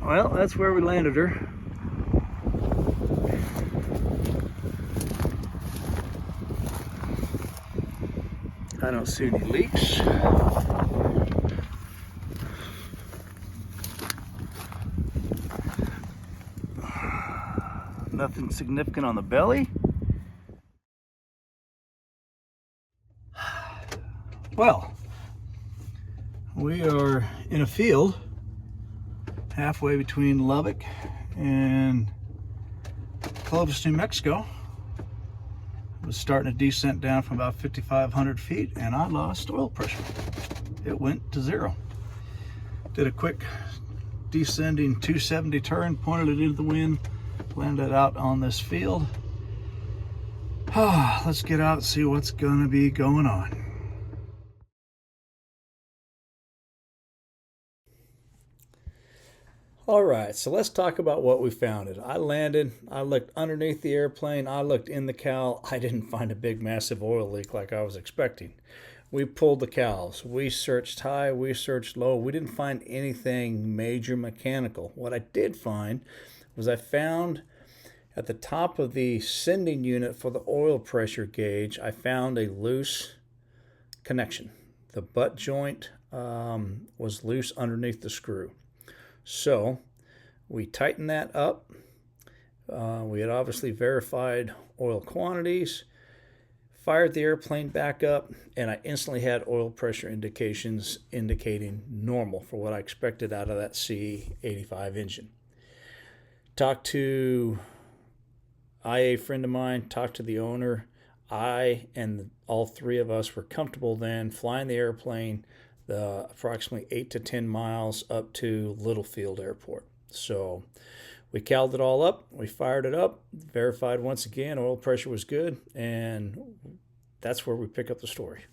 Well, that's where we landed her. I don't see any leaks. Nothing significant on the belly. Well, we are in a field halfway between Lubbock and Clovis, New Mexico. I was starting a descent down from about 5,500 feet and I lost oil pressure. It went to zero. Did a quick descending 270 turn, pointed it into the wind, landed out on this field. Let's get out and see what's gonna be going on. All right, so let's talk about what we found. I landed, I looked underneath the airplane, I looked in the cowl. I didn't find a big massive oil leak like I was expecting. We pulled the cowls, we searched high, we searched low. We didn't find anything major mechanical. What I did find was I found at the top of the sending unit for the oil pressure gauge, I found a loose connection. The butt joint was loose underneath the screw. So we tightened that up. We had obviously verified oil quantities, fired the airplane back up, and I instantly had oil pressure indications indicating normal for what I expected out of that C85 engine. Talked to IA friend of mine, talked to the owner. I and all three of us were comfortable then flying the airplane the approximately 8 to 10 miles up to Littlefield Airport. So we cowled it all up, we fired it up, verified once again oil pressure was good, and that's where we pick up the story.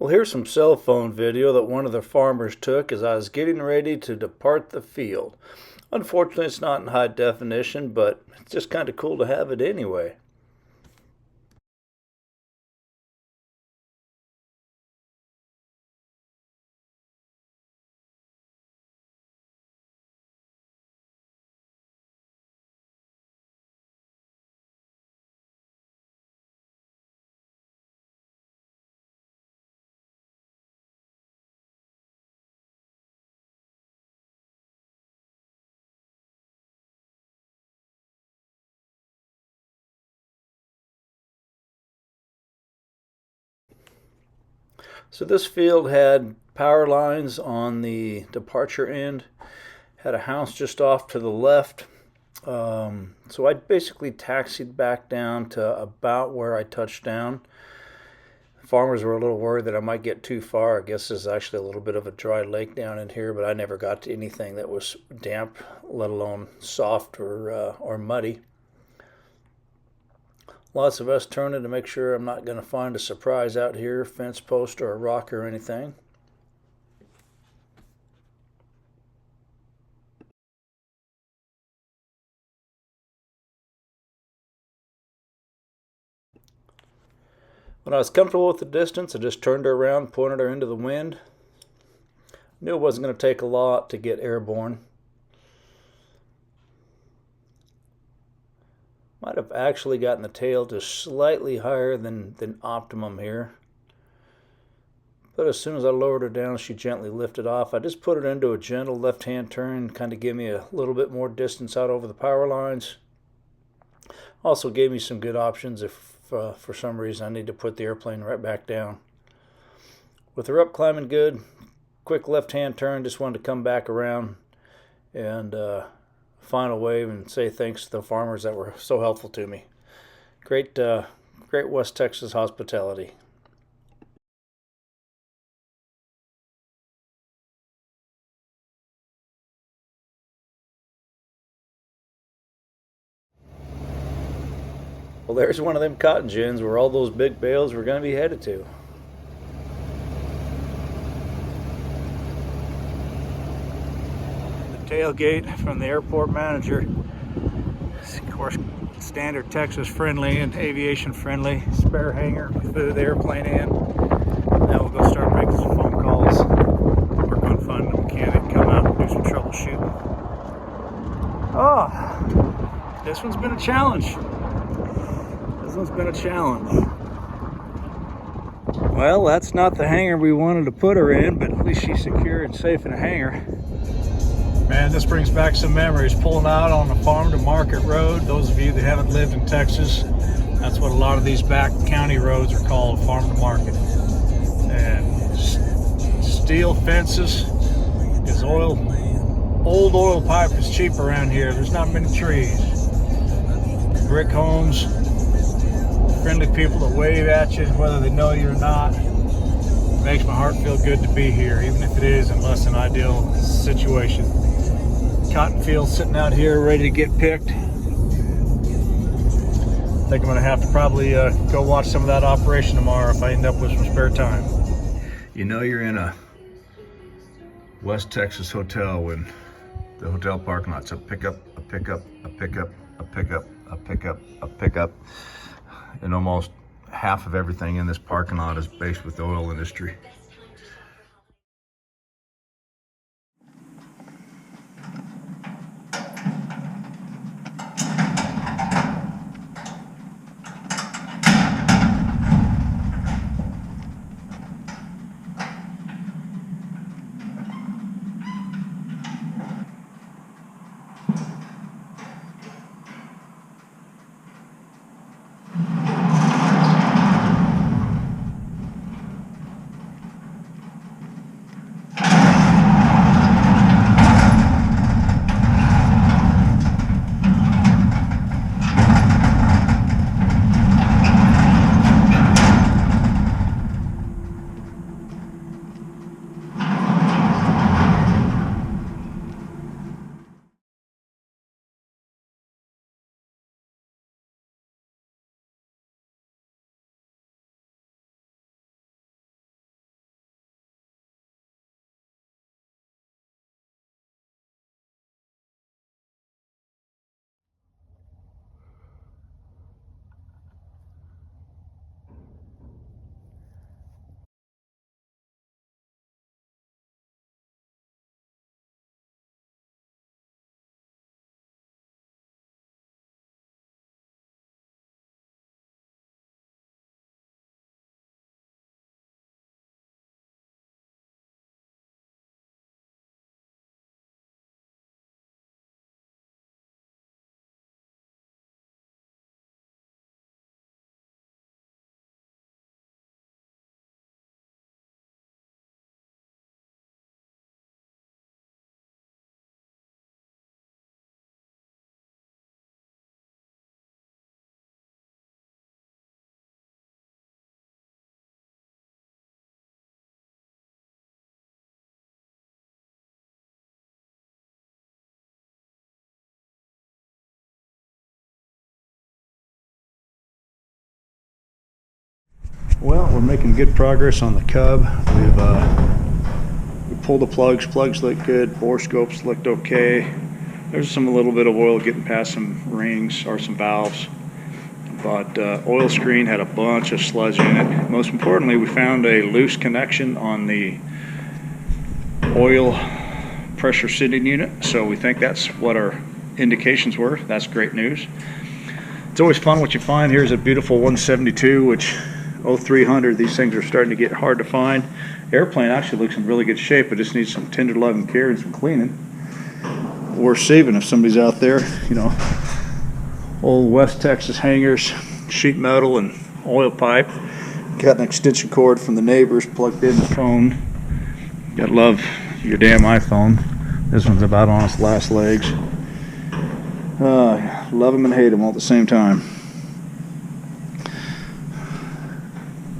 Well, here's some cell phone video that one of the farmers took as I was getting ready to depart the field. Unfortunately, it's not in high definition, but it's just kind of cool to have it anyway. So this field had power lines on the departure end, had a house just off to the left. So I basically taxied back down to about where I touched down. Farmers were a little worried that I might get too far. I guess there's actually a little bit of a dry lake down in here, but I never got to anything that was damp, let alone soft or muddy. Lots of us turning to make sure I'm not going to find a surprise out here, fence post or a rock or anything. When I was comfortable with the distance, I just turned her around, pointed her into the wind. Knew it wasn't going to take a lot to get airborne. Might have actually gotten the tail just slightly higher than optimum here. But as soon as I lowered her down, she gently lifted off. I just put it into a gentle left-hand turn, kind of give me a little bit more distance out over the power lines. Also gave me some good options if for some reason I need to put the airplane right back down. With her up climbing good, quick left-hand turn, just wanted to come back around and final wave and say thanks to the farmers that were so helpful to me. Great West Texas hospitality. Well, there's one of them cotton gins where all those big bales were going to be headed to. Tailgate from the airport manager. Of course, standard Texas friendly and aviation friendly. Spare hangar. We flew the airplane in. Now we'll go start making some phone calls. Work on finding a Oh, this one's been a challenge. This one's been a challenge. Well, that's not the hangar we wanted to put her in, but at least she's secure and safe in a hangar. Man, this brings back some memories. Pulling out on the farm to market road. Those of you that haven't lived in Texas, that's what a lot of these back county roads are called, farm to market. And steel fences, because old oil pipe is cheap around here. There's not many trees. Brick homes, friendly people that wave at you whether they know you or not. Makes my heart feel good to be here, even if it is in less than ideal situation. Cotton field sitting out here ready to get picked. I think I'm gonna have to probably go watch some of that operation tomorrow if I end up with some spare time. You know you're in a West Texas hotel when the hotel parking lot's a pickup, a pickup, a pickup, a pickup, a pickup, a pickup. And almost half of everything in this parking lot is based with the oil industry. Well, we're making good progress on the Cub. We pulled the plugs. Plugs look good. Bore scopes looked okay. There's a little bit of oil getting past some rings or some valves. But oil screen had a bunch of sludge in it. Most importantly, we found a loose connection on the oil pressure sending unit. So we think that's what our indications were. That's great news. It's always fun what you find. Here's a beautiful 172, which 0300. These things are starting to get hard to find. Airplane actually looks in really good shape. It just needs some tender loving care and some cleaning. Worth saving if somebody's out there. You know, old West Texas hangars, sheet metal and oil pipe. Got an extension cord from the neighbors plugged in the phone. Gotta love your damn iPhone. This one's about on its last legs. Love them and hate them all at the same time.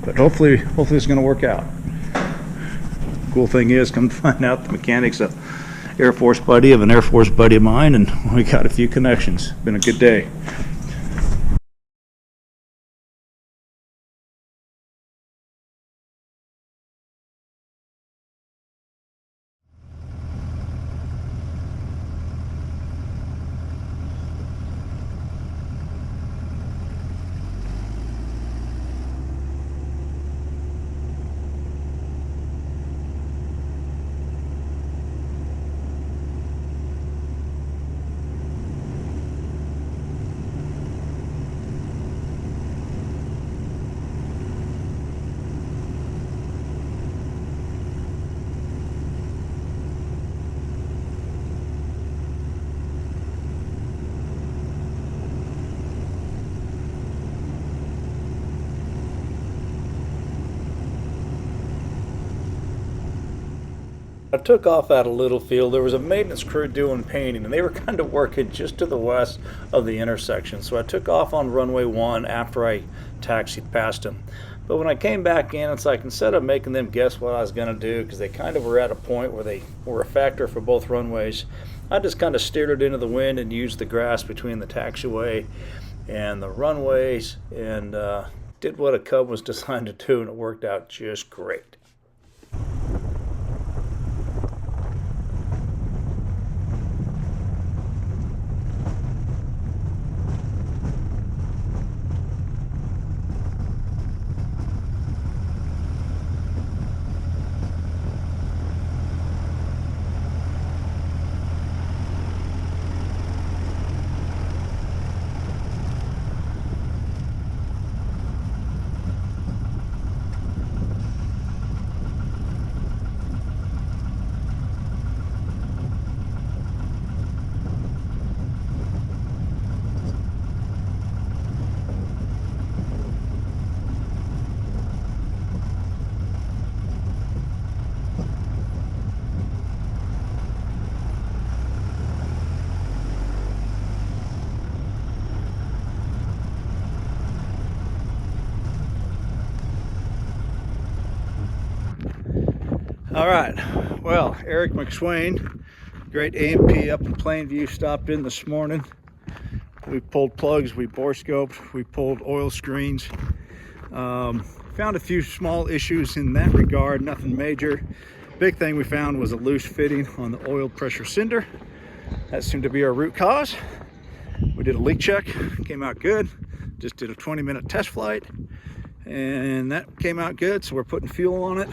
But hopefully it's going to work out. Cool thing is, come to find out, the mechanic's an Air Force buddy of an Air Force buddy of mine, and we got a few connections. Been a good day. I took off out of Littlefield. There was a maintenance crew doing painting, and they were kind of working just to the west of the intersection. So I took off on runway 1 after I taxied past them. But when I came back in, it's like instead of making them guess what I was going to do, because they kind of were at a point where they were a factor for both runways, I just kind of steered it into the wind and used the grass between the taxiway and the runways and did what a Cub was designed to do, and it worked out just great. All right, well, Eric McSwain, great A&P up in Plainview, stopped in this morning. We pulled plugs, we bore scoped, we pulled oil screens. Found a few small issues in that regard, nothing major. Big thing we found was a loose fitting on the oil pressure cinder. That seemed to be our root cause. We did a leak check, came out good. Just did a 20-minute test flight, and that came out good, so we're putting fuel on it.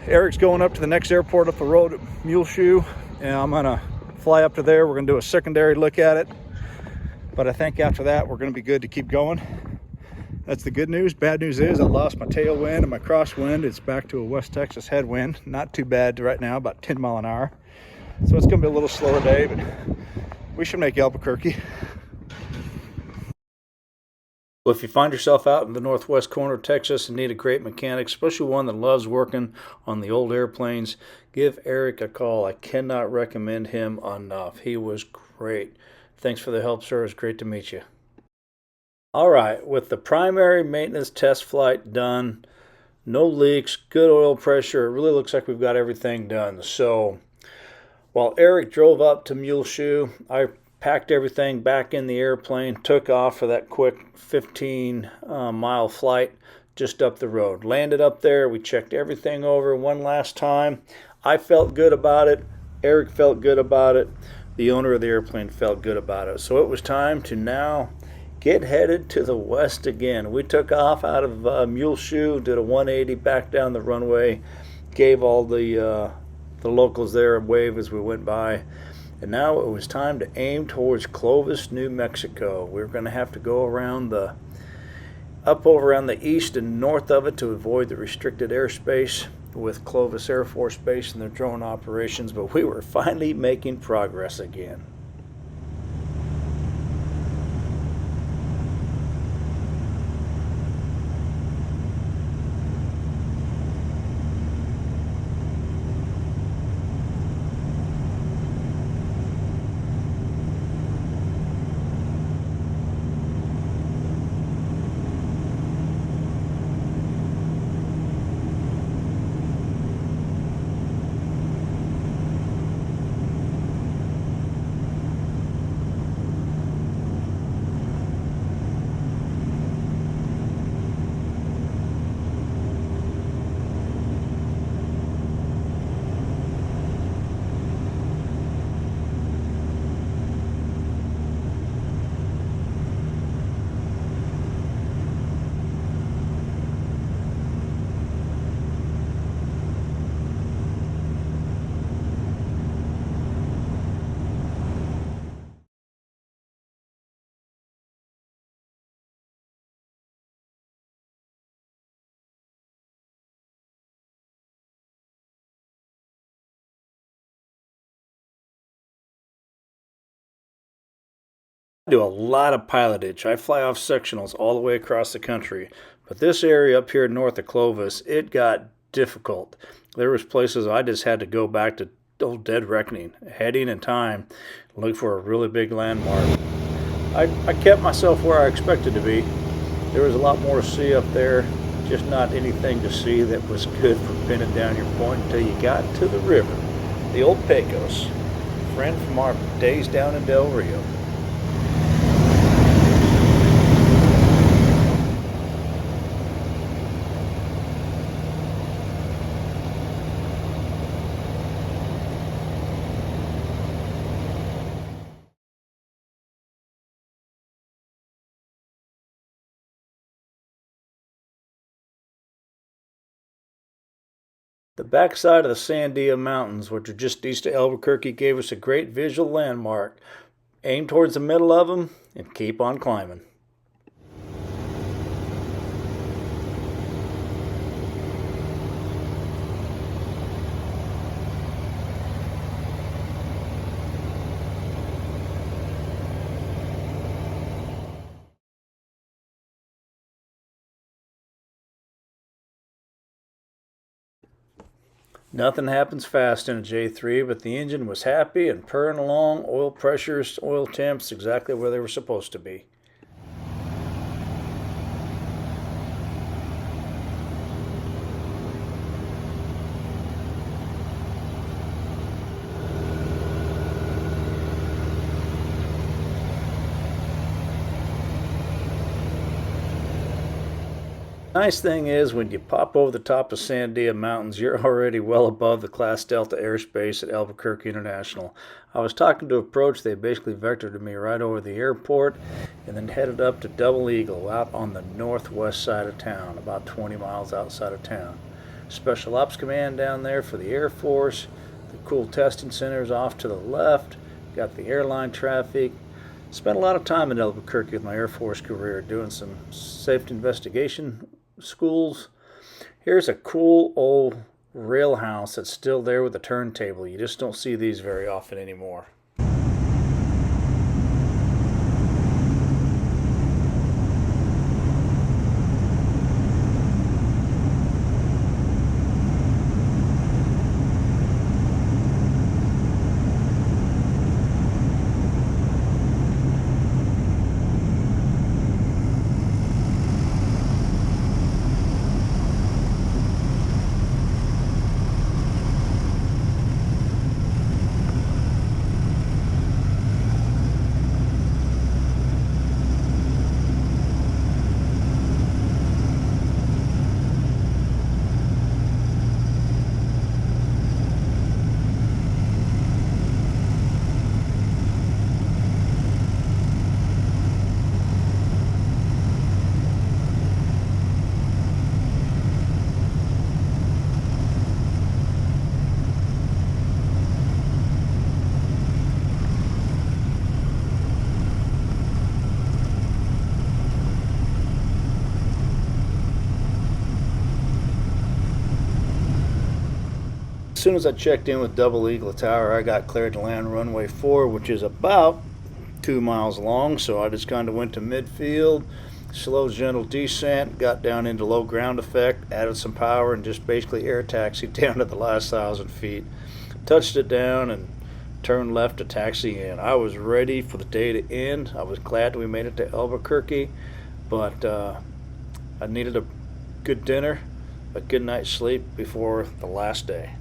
Eric's going up to the next airport up the road at Muleshoe, and I'm gonna fly up to there. We're gonna do a secondary look at it, but I think after that we're gonna be good to keep going. That's the good news. Bad news is I lost my tailwind and my crosswind. It's back to a West Texas headwind. Not too bad right now, about 10 mile an hour. So it's gonna be a little slower day, but we should make Albuquerque. Well, if you find yourself out in the northwest corner of Texas and need a great mechanic, especially one that loves working on the old airplanes, give Eric a call. I cannot recommend him enough. He was great. Thanks for the help, sir. It was great to meet you. All right, with the primary maintenance test flight done, no leaks, good oil pressure, it really looks like we've got everything done. So while Eric drove up to Muleshoe, I packed everything back in the airplane, took off for that quick 15-mile flight just up the road. Landed up there, we checked everything over one last time. I felt good about it. Eric felt good about it. The owner of the airplane felt good about it. So it was time to now get headed to the west again. We took off out of Muleshoe, did a 180 back down the runway, gave all the locals there a wave as we went by. And now it was time to aim towards Clovis, New Mexico. We were going to have to go around up over around the east and north of it to avoid the restricted airspace with Clovis Air Force Base and their drone operations, but we were finally making progress again. I do a lot of pilotage. I fly off sectionals all the way across the country. But this area up here north of Clovis, it got difficult. There was places I just had to go back to old Dead Reckoning, heading in time, look for a really big landmark. I kept myself where I expected to be. There was a lot more to see up there, just not anything to see that was good for pinning down your point until you got to the river. The old Pecos, friend from our days down in Del Rio. The backside of the Sandia Mountains, which are just east of Albuquerque, gave us a great visual landmark. Aim towards the middle of them and keep on climbing. Nothing happens fast in a J3, but the engine was happy and purring along, oil pressures, oil temps exactly where they were supposed to be. Nice thing is, when you pop over the top of Sandia Mountains, you're already well above the Class Delta airspace at Albuquerque International. I was talking to approach, they basically vectored me right over the airport and then headed up to Double Eagle out on the northwest side of town, about 20 miles outside of town. Special Ops Command down there for the Air Force, the cool testing centers off to the left, got the airline traffic. Spent a lot of time in Albuquerque with my Air Force career doing some safety investigation schools. Here's a cool old rail house that's still there with a turntable. You just don't see these very often anymore. As soon as I checked in with Double Eagle Tower, I got cleared to land runway 4, which is about 2 miles long. So I just kind of went to midfield, slow, gentle descent, got down into low ground effect, added some power, and just basically air taxied down to the last 1,000 feet. Touched it down and turned left to taxi in. I was ready for the day to end. I was glad we made it to Albuquerque, but I needed a good dinner, a good night's sleep before the last day.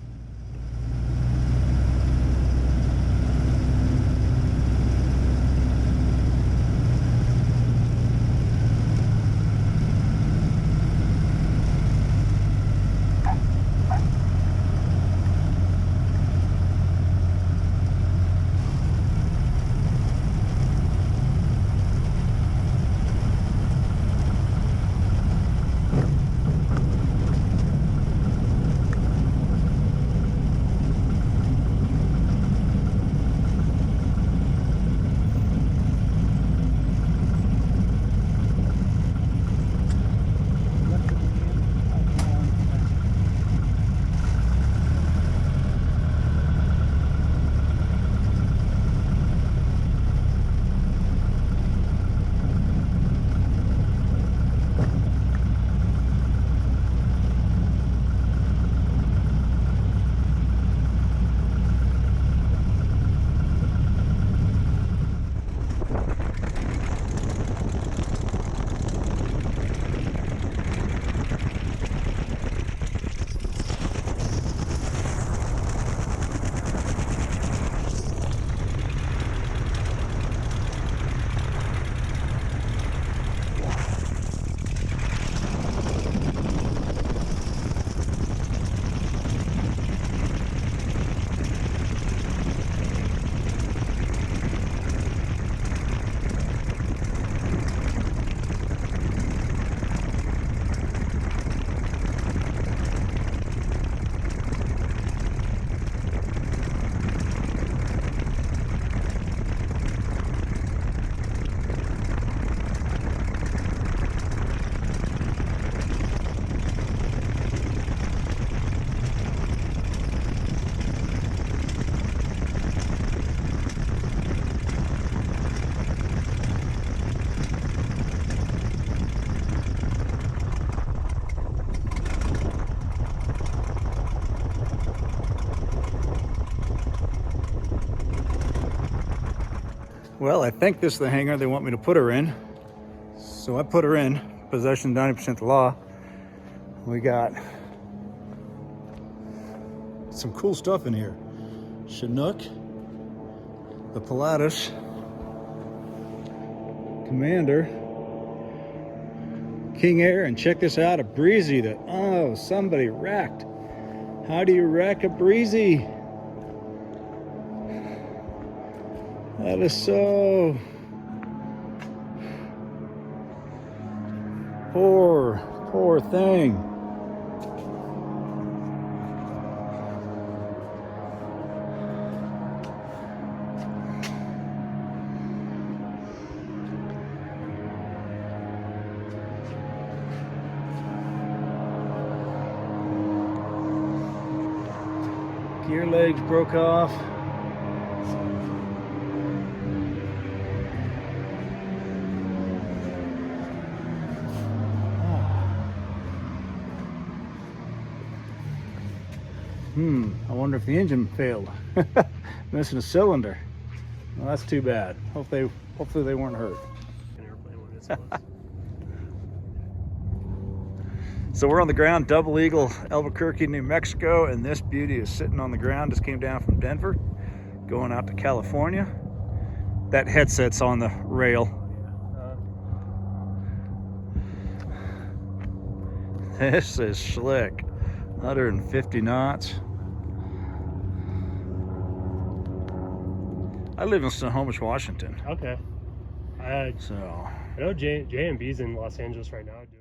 Well, I think this is the hangar they want me to put her in. So I put her in. Possession 90% the law. We got some cool stuff in here. Chinook, the Pilatus, Commander, King Air, and check this out, a Breezy that, oh, somebody wrecked. How do you wreck a Breezy? That is so poor thing. Gear legs broke off. I wonder if the engine failed. Missing a cylinder. Well, that's too bad. Hopefully they weren't hurt. So we're on the ground, Double Eagle, Albuquerque, New Mexico, and this beauty is sitting on the ground. Just came down from Denver, going out to California. That headset's on the rail. This is slick. 150 knots. I live in Snohomish, Washington. Okay. I know J&B's in Los Angeles right now doing.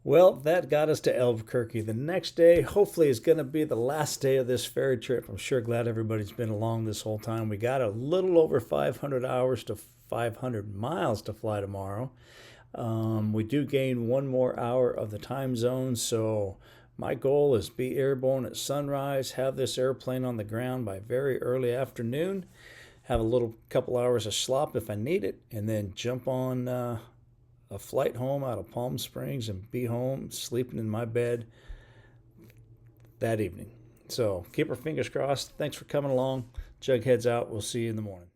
Well, that got us to Albuquerque. The next day, hopefully, is going to be the last day of this ferry trip. I'm sure glad everybody's been along this whole time. We got a little over 500 hours to 500 miles to fly tomorrow. We do gain 1 more hour of the time zone, so my goal is be airborne at sunrise, have this airplane on the ground by very early afternoon, have a little couple hours of slop if I need it, and then jump on a flight home out of Palm Springs and be home sleeping in my bed that evening. So keep our fingers crossed. Thanks for coming along. Jughead's out. We'll see you in the morning.